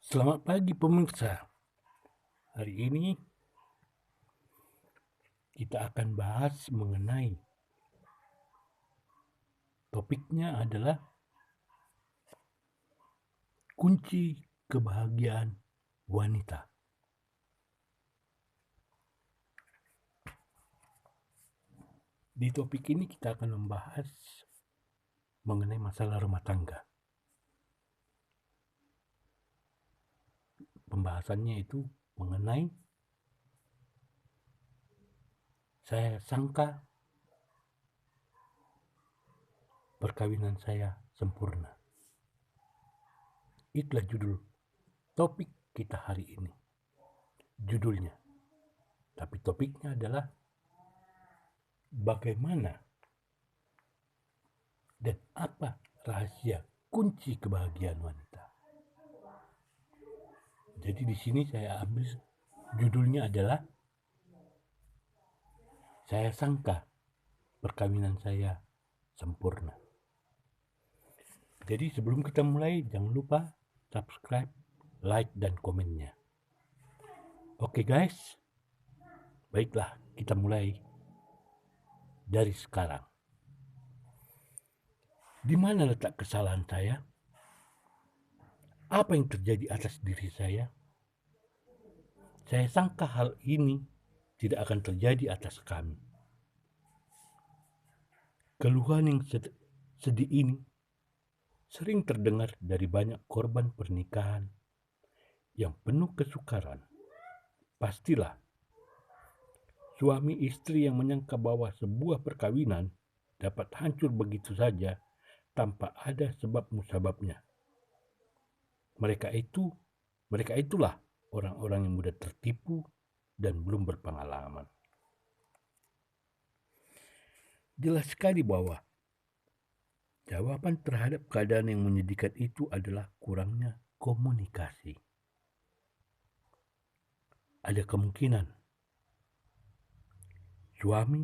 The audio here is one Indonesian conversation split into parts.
Selamat pagi pemirsa. Hari ini kita akan bahas mengenai topiknya adalah kunci kebahagiaan wanita. Di topik ini kita akan membahas mengenai masalah rumah tangga. Pembahasannya itu mengenai saya sangka perkawinan saya sempurna. Itulah judul topik kita hari ini. Judulnya. Tapi topiknya adalah bagaimana dan apa rahasia kunci kebahagiaan wanita. Jadi di sini saya ambil judulnya adalah saya sangka perkawinan saya sempurna. Jadi sebelum kita mulai jangan lupa subscribe, like dan komennya. Oke guys, baiklah kita mulai dari sekarang. Di mana letak kesalahan saya? Apa yang terjadi atas diri saya? Saya sangka hal ini tidak akan terjadi atas kami. Keluhan yang sedih ini sering terdengar dari banyak korban pernikahan yang penuh kesukaran. Pastilah, suami istri yang menyangka bahwa sebuah perkawinan dapat hancur begitu saja tanpa ada sebab musababnya. Mereka itulah orang-orang yang mudah tertipu dan belum berpengalaman. Jelas sekali bahwa jawaban terhadap keadaan yang menyedihkan itu adalah kurangnya komunikasi. Ada kemungkinan suami,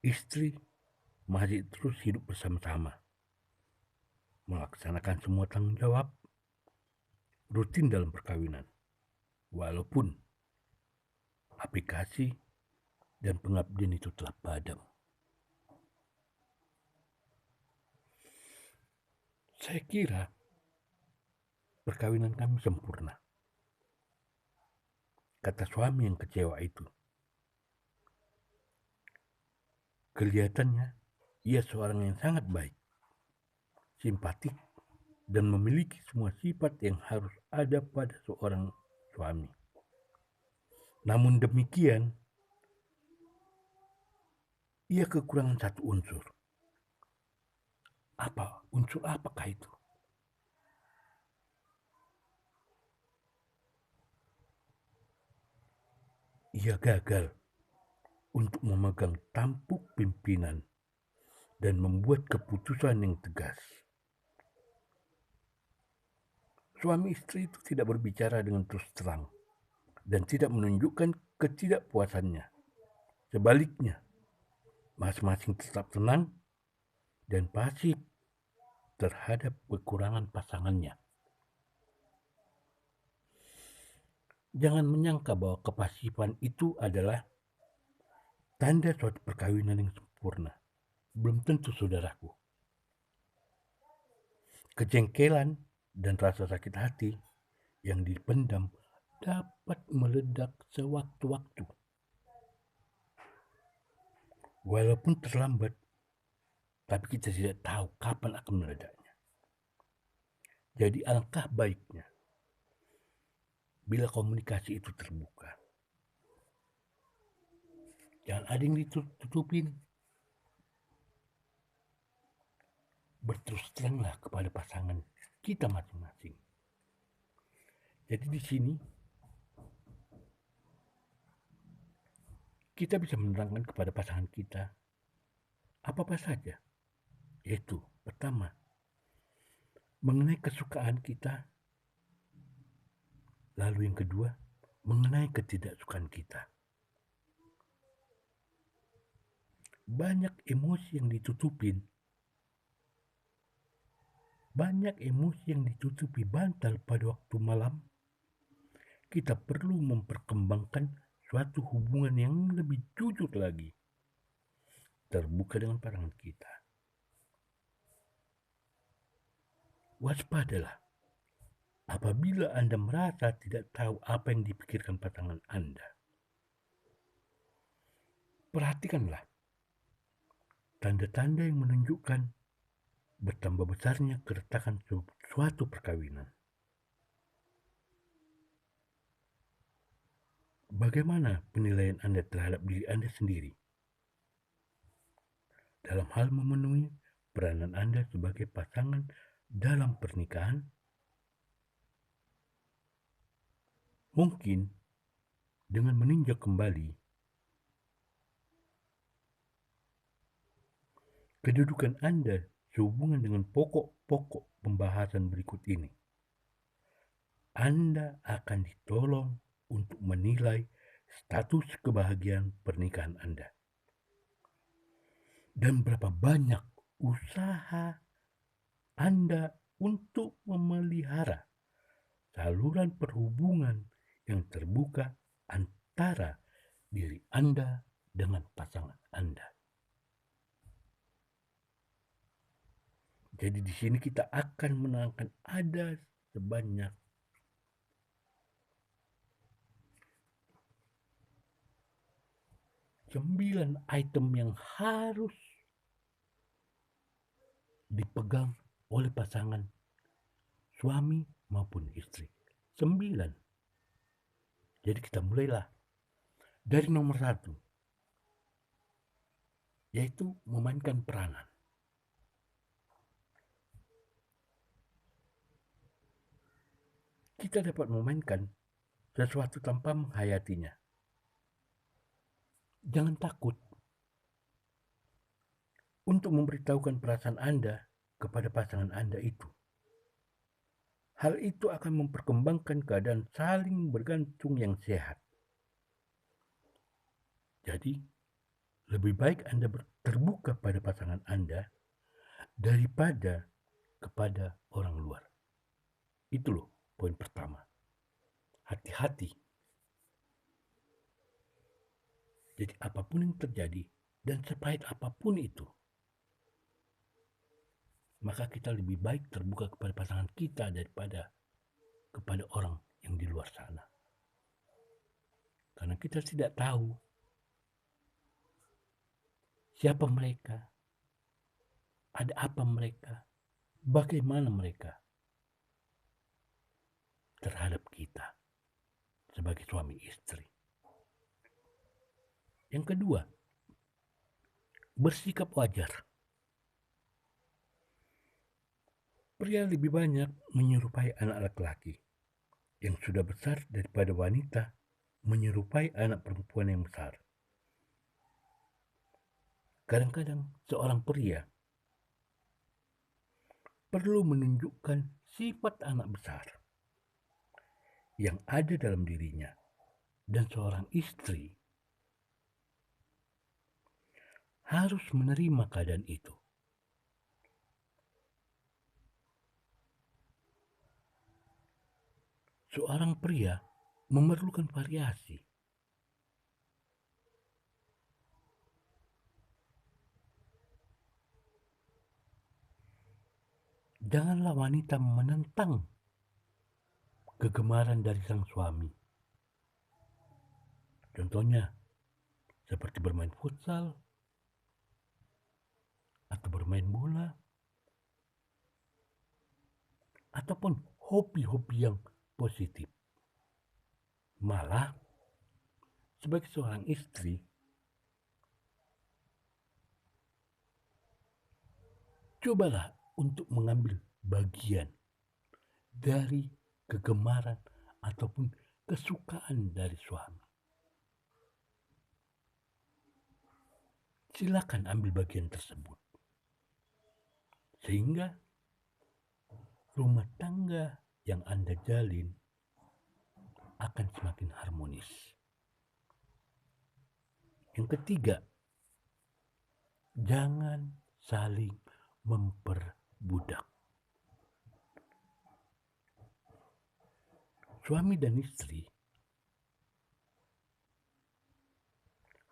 istri masih terus hidup bersama-sama, melaksanakan semua tanggung jawab rutin dalam perkawinan, walaupun aplikasi dan pengabdian itu telah padam. Saya kira perkawinan kami sempurna, kata suami yang kecewa itu. Kelihatannya ia seorang yang sangat baik, simpatik, dan memiliki semua sifat yang harus ada pada seorang suami. Namun demikian, ia kekurangan satu unsur. Unsur apakah itu? Ia gagal untuk memegang tampuk pimpinan dan membuat keputusan yang tegas. Suami istri itu tidak berbicara dengan terus terang dan tidak menunjukkan ketidakpuasannya. Sebaliknya, masing-masing tetap tenang dan pasif terhadap kekurangan pasangannya. Jangan menyangka bahwa kepasifan itu adalah tanda suatu perkawinan yang sempurna. Belum tentu, saudaraku. Kejengkelan dan rasa sakit hati yang dipendam dapat meledak sewaktu-waktu. Walaupun terlambat, tapi kita tidak tahu kapan akan meledaknya. Jadi alangkah baiknya bila komunikasi itu terbuka. Jangan ada yang ditutupin. Berterus teranglah kepada pasangan kita masing-masing. Jadi di sini kita bisa menerangkan kepada pasangan kita apa-apa saja. Yaitu pertama, mengenai kesukaan kita. Lalu yang kedua, mengenai ketidaksukaan kita. Banyak emosi yang ditutupin banyak emosi yang ditutupi bantal pada waktu malam, kita perlu memperkembangkan suatu hubungan yang lebih jujur lagi, terbuka dengan pasangan kita. Waspadalah apabila Anda merasa tidak tahu apa yang dipikirkan pasangan Anda. Perhatikanlah tanda-tanda yang menunjukkan bertambah besarnya keretakan suatu perkawinan. Bagaimana penilaian Anda terhadap diri Anda sendiri dalam hal memenuhi peranan Anda sebagai pasangan dalam pernikahan? Mungkin dengan meninjau kembali kedudukan Anda sehubungan dengan pokok-pokok pembahasan berikut ini, Anda akan ditolong untuk menilai status kebahagiaan pernikahan Anda dan berapa banyak usaha Anda untuk memelihara saluran perhubungan yang terbuka antara diri Anda dengan pasangan Anda. Jadi di sini kita akan menerangkan ada sebanyak 9 item yang harus dipegang oleh pasangan suami maupun istri. 9. Jadi kita mulailah dari nomor 1, yaitu memainkan peranan. Kita dapat memainkan sesuatu tanpa menghayatinya. Jangan takut untuk memberitahukan perasaan Anda kepada pasangan Anda itu. Hal itu akan memperkembangkan keadaan saling bergantung yang sehat. Jadi, lebih baik Anda terbuka pada pasangan Anda daripada kepada orang luar. Itu loh poin pertama. Hati-hati. Jadi apapun yang terjadi dan sepahit apapun itu, maka kita lebih baik terbuka kepada pasangan kita daripada kepada orang yang di luar sana. Karena kita tidak tahu siapa mereka, ada apa mereka, bagaimana mereka terhadap kita sebagai suami istri. Yang kedua, bersikap wajar. Pria lebih banyak menyerupai anak laki-laki yang sudah besar daripada wanita menyerupai anak perempuan yang besar. Kadang-kadang seorang pria perlu menunjukkan sifat anak besar yang ada dalam dirinya, dan seorang istri harus menerima keadaan itu. Seorang pria memerlukan variasi. Janganlah wanita menentang kegemaran dari sang suami. Contohnya, seperti bermain futsal, atau bermain bola, ataupun hobi-hobi yang positif. Malah, sebagai seorang istri, cobalah untuk mengambil bagian dari kegemaran ataupun kesukaan dari suami. Silakan ambil bagian tersebut. Sehingga rumah tangga yang Anda jalin akan semakin harmonis. Yang ketiga, jangan saling memperbudak. Suami dan istri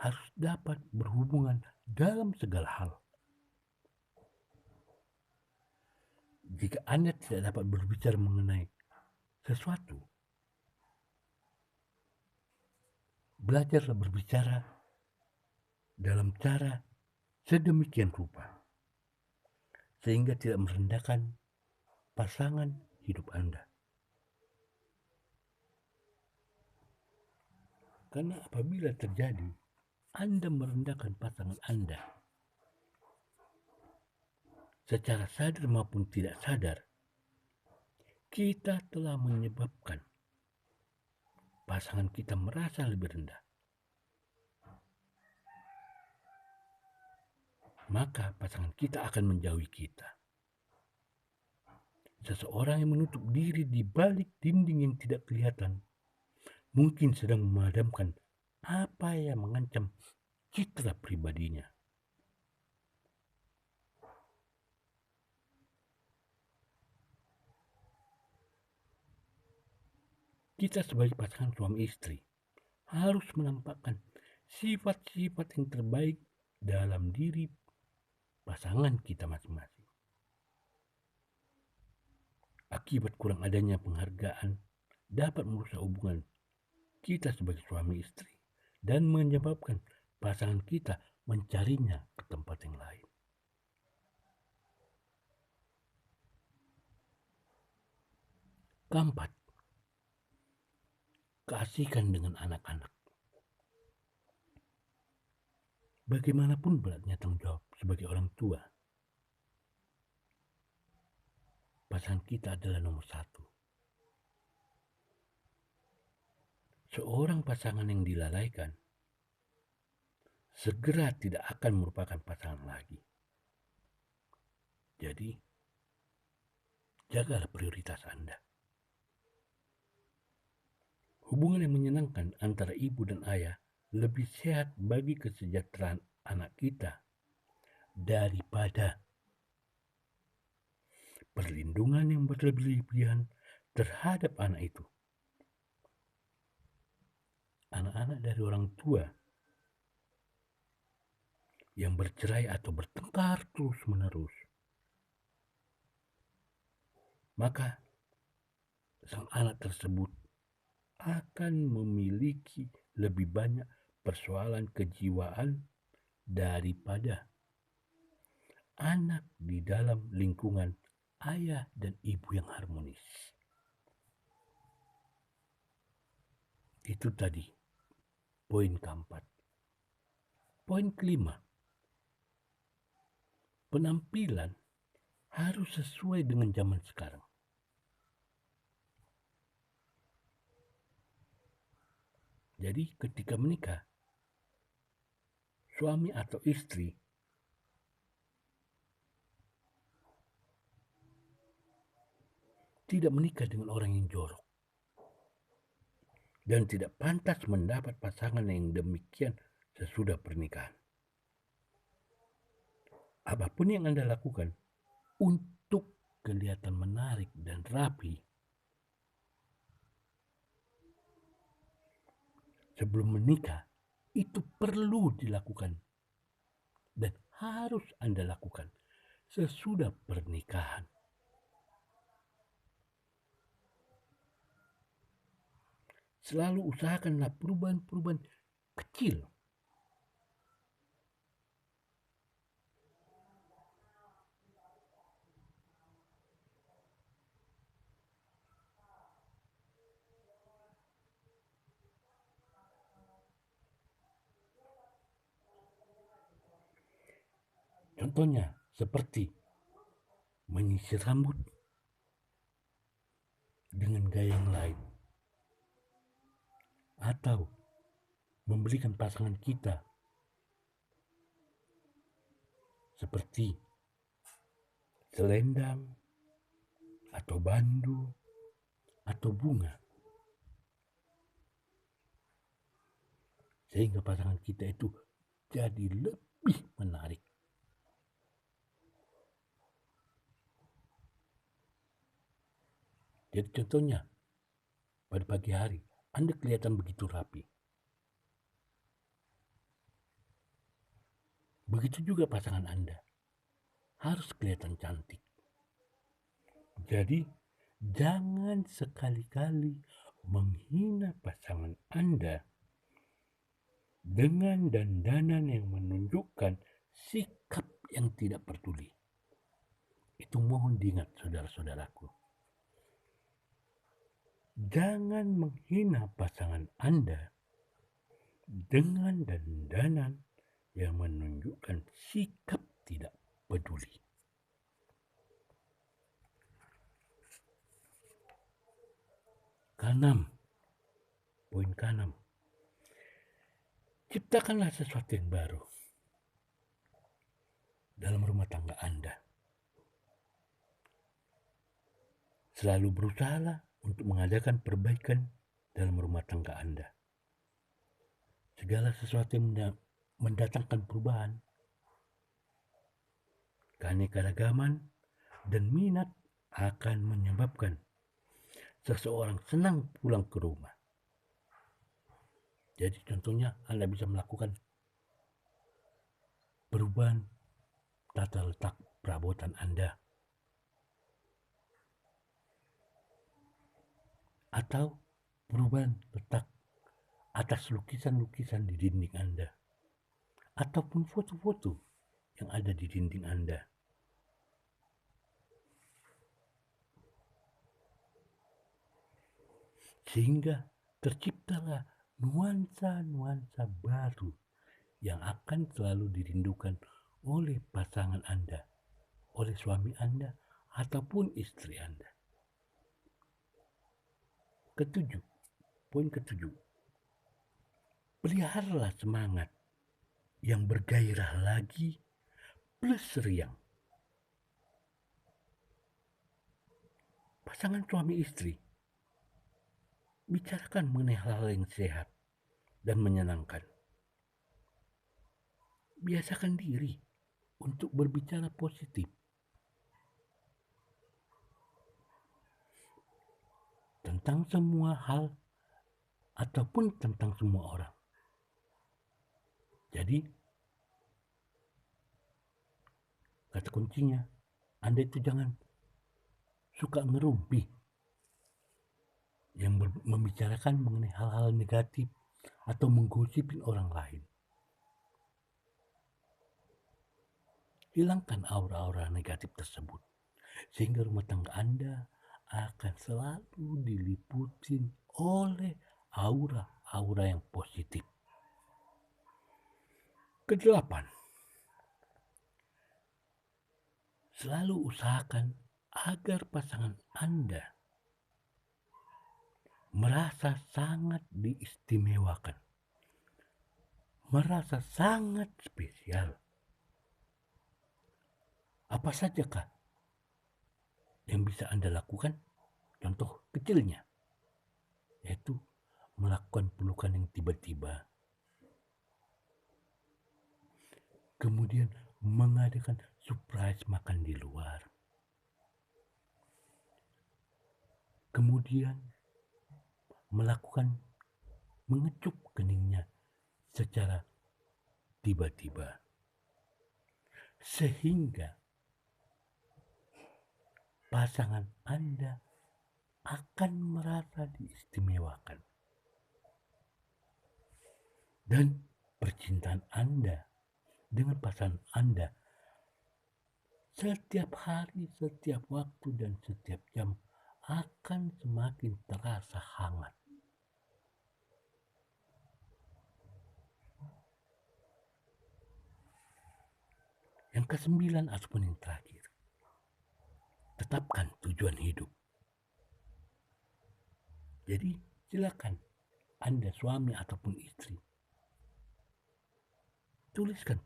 harus dapat berhubungan dalam segala hal. Jika Anda tidak dapat berbicara mengenai sesuatu, belajarlah berbicara dalam cara sedemikian rupa, sehingga tidak merendahkan pasangan hidup Anda. Karena apabila terjadi Anda merendahkan pasangan Anda secara sadar maupun tidak sadar, kita telah menyebabkan pasangan kita merasa lebih rendah. Maka pasangan kita akan menjauhi kita. Seseorang yang menutup diri di balik dinding yang tidak kelihatan mungkin sedang memadamkan apa yang mengancam citra pribadinya. Kita sebagai pasangan suami istri harus menampakkan sifat-sifat yang terbaik dalam diri pasangan kita masing-masing. Akibat kurang adanya penghargaan dapat merusak hubungan kita sebagai suami istri dan menyebabkan pasangan kita mencarinya ke tempat yang lain. Keempat, keasikan dengan anak-anak. Bagaimanapun beratnya tanggung jawab sebagai orang tua, pasangan kita adalah nomor satu. Seorang pasangan yang dilalaikan segera tidak akan merupakan pasangan lagi. Jadi, jagalah prioritas Anda. Hubungan yang menyenangkan antara ibu dan ayah lebih sehat bagi kesejahteraan anak kita daripada perlindungan yang berlebihan terhadap anak itu. Anak-anak dari orang tua yang bercerai atau bertengkar terus-menerus, maka sang anak tersebut akan memiliki lebih banyak persoalan kejiwaan daripada anak di dalam lingkungan ayah dan ibu yang harmonis. Itu tadi poin keempat. Poin kelima, penampilan harus sesuai dengan zaman sekarang. Jadi ketika menikah, suami atau istri tidak menikah dengan orang yang jorok dan tidak pantas mendapat pasangan yang demikian sesudah pernikahan. Apapun yang Anda lakukan untuk kelihatan menarik dan rapi sebelum menikah, itu perlu dilakukan dan harus Anda lakukan sesudah pernikahan. Selalu usahakanlah perubahan-perubahan kecil. Contohnya seperti menyisir rambut dengan gaya yang lain, atau memberikan pasangan kita seperti selendang atau bandu atau bunga, sehingga pasangan kita itu jadi lebih menarik. Jadi contohnya, pada pagi hari Anda kelihatan begitu rapi. Begitu juga pasangan Anda harus kelihatan cantik. Jadi, jangan sekali-kali menghina pasangan Anda dengan dandanan yang menunjukkan sikap yang tidak peduli. Itu mohon diingat, saudara-saudaraku. Jangan menghina pasangan Anda dengan dandanan yang menunjukkan sikap tidak peduli. Poin ke-6. Ciptakanlah sesuatu yang baru dalam rumah tangga Anda. Selalu berusahalah untuk mengadakan perbaikan dalam rumah tangga Anda. Segala sesuatu yang mendatangkan perubahan, keanekaragaman, dan minat akan menyebabkan seseorang senang pulang ke rumah. Jadi contohnya Anda bisa melakukan perubahan tata letak perabotan Anda, atau perubahan letak atas lukisan-lukisan di dinding Anda, ataupun foto-foto yang ada di dinding Anda. Sehingga terciptalah nuansa-nuansa baru yang akan selalu dirindukan oleh pasangan Anda, oleh suami Anda, ataupun istri Anda. Poin ketujuh, peliharalah semangat yang bergairah lagi plus riang. Pasangan suami istri, bicarakan mengenai hal-hal yang sehat dan menyenangkan. Biasakan diri untuk berbicara positif tentang semua hal ataupun tentang semua orang. Jadi, kata kuncinya, Anda itu jangan suka ngerumpi yang membicarakan mengenai hal-hal negatif atau menggosipin orang lain. Hilangkan aura-aura negatif tersebut, sehingga rumah tangga Anda akan selalu diliputi oleh aura-aura yang positif. Kedelapan, selalu usahakan agar pasangan Anda merasa sangat diistimewakan, merasa sangat spesial. Apa sajakah yang bisa Anda lakukan? Contoh kecilnya, yaitu melakukan pelukan yang tiba-tiba, kemudian mengadakan surprise makan di luar, kemudian melakukan mengecup keningnya secara tiba-tiba, sehingga pasangan Anda akan merasa diistimewakan. Dan percintaan Anda dengan pasangan Anda setiap hari, setiap waktu, dan setiap jam akan semakin terasa hangat. Yang ke-9 ataupun yang terakhir, tetapkan tujuan hidup. Jadi silakan Anda suami ataupun istri, tuliskan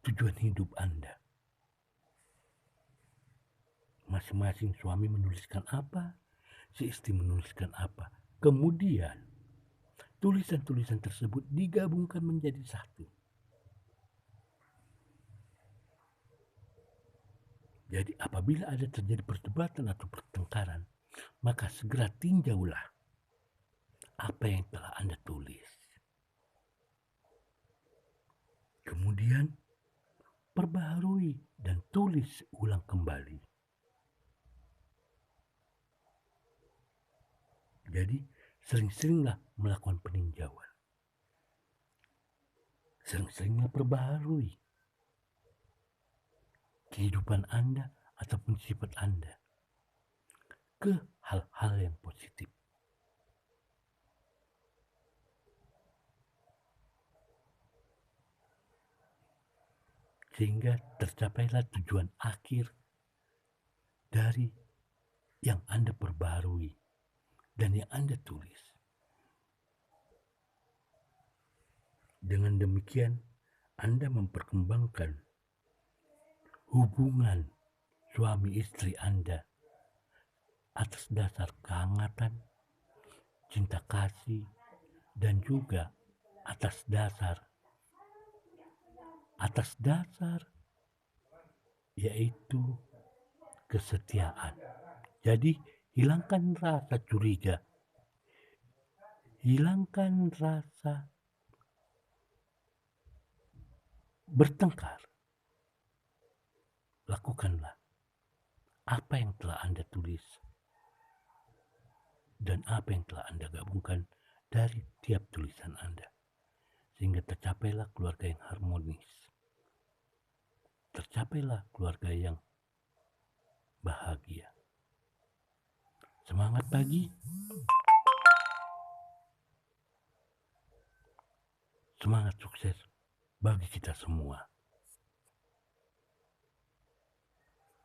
tujuan hidup Anda. Masing-masing suami menuliskan apa, si istri menuliskan apa. Kemudian tulisan-tulisan tersebut digabungkan menjadi satu. Jadi apabila ada terjadi perdebatan atau pertengkaran, maka segera tinjaulah apa yang telah Anda tulis. Kemudian, perbaharui dan tulis ulang kembali. Jadi, sering-seringlah melakukan peninjauan. Sering-seringlah perbaharui kehidupan Anda ataupun sifat Anda ke hal-hal yang positif. Sehingga tercapailah tujuan akhir dari yang Anda perbaharui dan yang Anda tulis. Dengan demikian, Anda memperkembangkan hubungan suami istri Anda atas dasar kehangatan, cinta kasih, dan juga atas dasar yaitu kesetiaan. Jadi hilangkan rasa curiga, hilangkan rasa bertengkar. Lakukanlah apa yang telah Anda tulis dan apa yang telah Anda gabungkan dari tiap tulisan Anda, sehingga tercapailah keluarga yang harmonis, tercapailah keluarga yang bahagia. Semangat pagi, semangat sukses bagi kita semua.